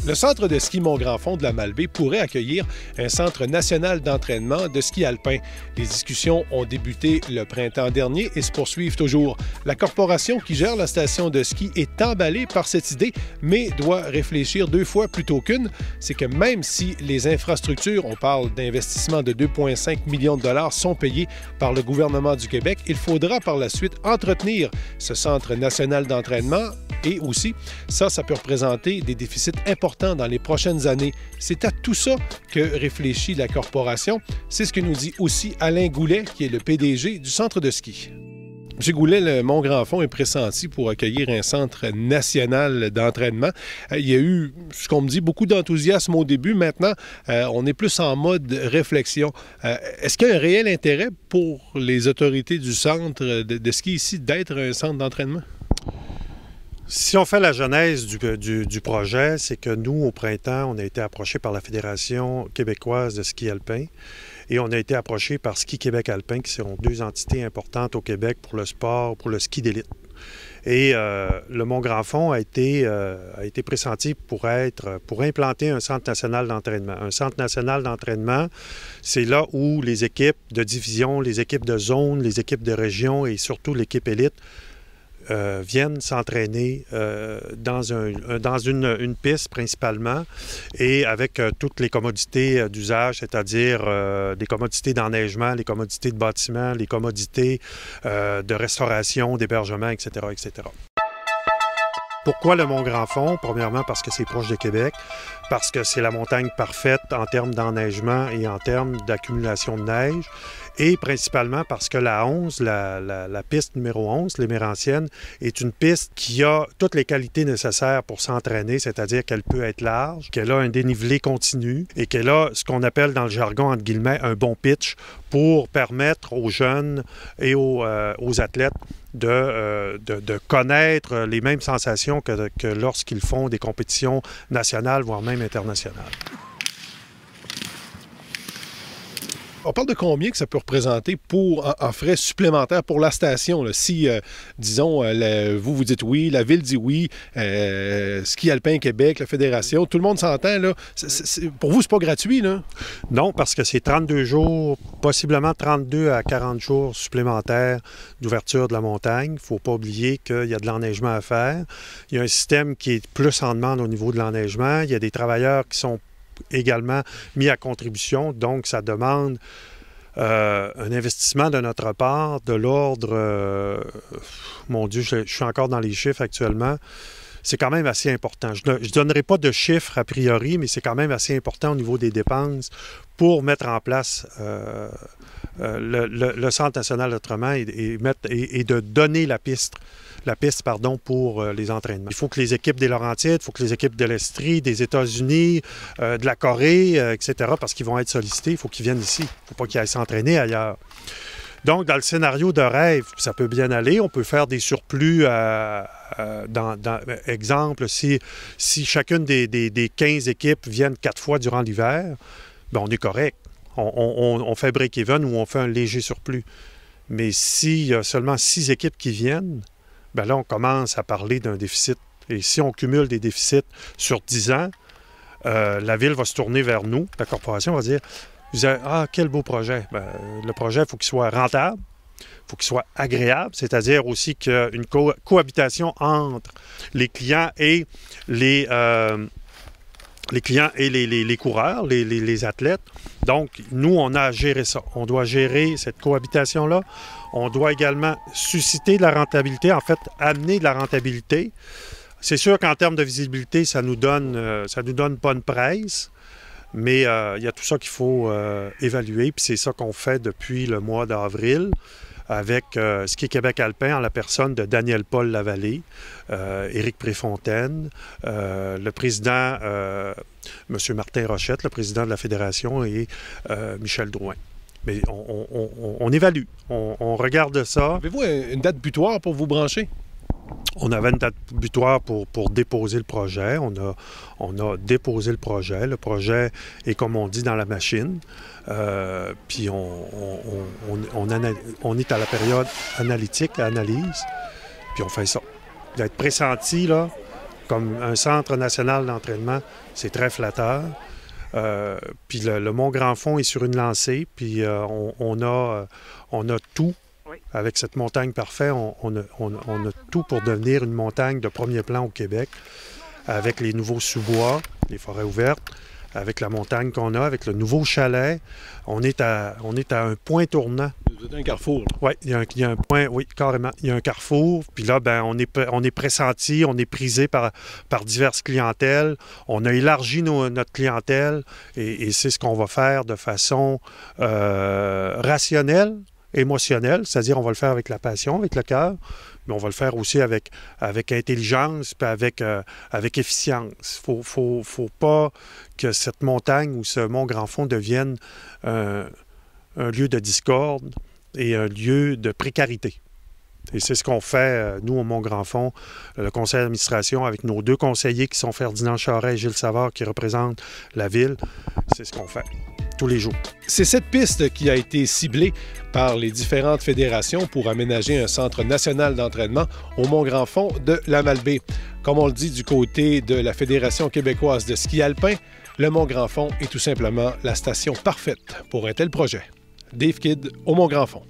Le centre de ski Mont-Grand-Fond de la Malbaie pourrait accueillir un centre national d'entraînement de ski alpin. Les discussions ont débuté le printemps dernier et se poursuivent toujours. La corporation qui gère la station de ski est emballée par cette idée, mais doit réfléchir 2 fois plutôt qu'une. C'est que même si les infrastructures, on parle d'investissements de 2,5 millions de dollars, sont payés par le gouvernement du Québec, il faudra par la suite entretenir ce centre national d'entraînement et aussi, ça peut représenter des déficits importants dans les prochaines années. C'est à tout ça que réfléchit la corporation. C'est ce que nous dit aussi Alain Goulet, qui est le PDG du centre de ski. M. Goulet, le Mont-Grand-Fond est pressenti pour accueillir un centre national d'entraînement. Il y a eu, ce qu'on me dit, beaucoup d'enthousiasme au début. Maintenant, on est plus en mode réflexion. Est-ce qu'il y a un réel intérêt pour les autorités du centre de ski ici d'être un centre d'entraînement? Si on fait la genèse du projet, c'est que nous, au printemps, on a été approchés par la Fédération québécoise de ski alpin et on a été approchés par Ski Québec Alpin, qui sont 2 entités importantes au Québec pour le sport, pour le ski d'élite. Et le Mont-Grand-Fond a été pressenti pour implanter un centre national d'entraînement. Un centre national d'entraînement, c'est là où les équipes de division, les équipes de zone, les équipes de région et surtout l'équipe élite viennent s'entraîner dans une piste principalement et avec toutes les commodités d'usage, c'est-à-dire des commodités d'enneigement, les commodités de bâtiment, les commodités de restauration, d'hébergement, etc., etc. Pourquoi le Mont-Grand-Fond? Premièrement, parce que c'est proche de Québec, parce que c'est la montagne parfaite en termes d'enneigement et en termes d'accumulation de neige, et principalement parce que la 11, la piste numéro 11, l'Émérantienne, est une piste qui a toutes les qualités nécessaires pour s'entraîner, c'est-à-dire qu'elle peut être large, qu'elle a un dénivelé continu et qu'elle a ce qu'on appelle dans le jargon, entre guillemets, un bon pitch pour permettre aux jeunes et aux athlètes de connaître les mêmes sensations que lorsqu'ils font des compétitions nationales, voire même internationales. On parle de combien que ça peut représenter en frais supplémentaires pour la station? Là, si, disons, vous dites oui, la Ville dit oui, Ski Alpin Québec, la Fédération, tout le monde s'entend, là. Pour vous, c'est pas gratuit, là? Non, parce que c'est 32 jours, possiblement 32 à 40 jours supplémentaires d'ouverture de la montagne. Il ne faut pas oublier qu'il y a de l'enneigement à faire. Il y a un système qui est plus en demande au niveau de l'enneigement. Il y a des travailleurs qui sont également mis à contribution, donc ça demande un investissement de notre part de l'ordre, mon Dieu, je suis encore dans les chiffres actuellement, c'est quand même assez important. Je ne donnerai pas de chiffres a priori, mais c'est quand même assez important au niveau des dépenses pour mettre en place le Centre national d'entraînement et de donner la piste pour les entraînements. Il faut que les équipes des Laurentides, il faut que les équipes de l'Estrie, des États-Unis, de la Corée, etc., parce qu'ils vont être sollicités, il faut qu'ils viennent ici. Il ne faut pas qu'ils aillent s'entraîner ailleurs. Donc, dans le scénario de rêve, ça peut bien aller. On peut faire des surplus, exemple, si chacune des 15 équipes viennent 4 fois durant l'hiver, bien, on est correct. On fait break-even ou on fait un léger surplus. Mais s'il y a seulement 6 équipes qui viennent, bien là, on commence à parler d'un déficit. Et si on cumule des déficits sur 10 ans, la Ville va se tourner vers nous, la corporation va dire « Ah, quel beau projet! » Bien, le projet, il faut qu'il soit rentable, il faut qu'il soit agréable, c'est-à-dire aussi qu'il y a une cohabitation entre les clients et les coureurs, les athlètes. Donc, nous, on a à gérer ça. On doit gérer cette cohabitation-là. On doit également susciter de la rentabilité, en fait, amener de la rentabilité. C'est sûr qu'en termes de visibilité, ça nous donne bonne presse, mais il y a tout ça qu'il faut évaluer, puis c'est ça qu'on fait depuis le mois d'avril avec Ski Québec Alpin en la personne de Daniel-Paul Lavallée, Éric Préfontaine, le président, M. Martin Rochette, le président de la Fédération, et Michel Drouin. Mais on évalue, on regarde ça. Avez-vous une date butoir pour vous brancher? On avait une date butoir pour déposer le projet. On a déposé le projet. Le projet est, comme on dit, dans la machine. Puis on est à la période analytique, analyse. Puis on fait ça. D'être pressenti, là, comme un centre national d'entraînement, c'est très flatteur. Puis le Mont-Grand-Fond est sur une lancée, puis on a tout. Avec cette montagne parfaite, on a tout pour devenir une montagne de premier plan au Québec, avec les nouveaux sous-bois, les forêts ouvertes, avec la montagne qu'on a, avec le nouveau chalet. On est à un point tournant. Vous êtes un carrefour. Oui, il y a un point, oui, carrément. Il y a un carrefour, puis là, ben, on est pressenti, on est prisé par diverses clientèles. On a élargi notre clientèle et c'est ce qu'on va faire de façon rationnelle, émotionnelle, c'est-à-dire on va le faire avec la passion, avec le cœur, mais on va le faire aussi avec intelligence puis avec efficience. Faut pas que cette montagne ou ce Mont-Grand-Fond devienne un lieu de discorde et un lieu de précarité. Et c'est ce qu'on fait, nous, au Mont-Grand-Fond, le conseil d'administration, avec nos 2 conseillers qui sont Ferdinand Charest et Gilles Savard, qui représentent la ville. C'est ce qu'on fait tous les jours. C'est cette piste qui a été ciblée par les différentes fédérations pour aménager un centre national d'entraînement au Mont-Grand-Fond de la Malbaie. Comme on le dit du côté de la Fédération québécoise de ski alpin, le Mont-Grand-Fond est tout simplement la station parfaite pour un tel projet. Dave Kidd au Mont-Grand-Fond.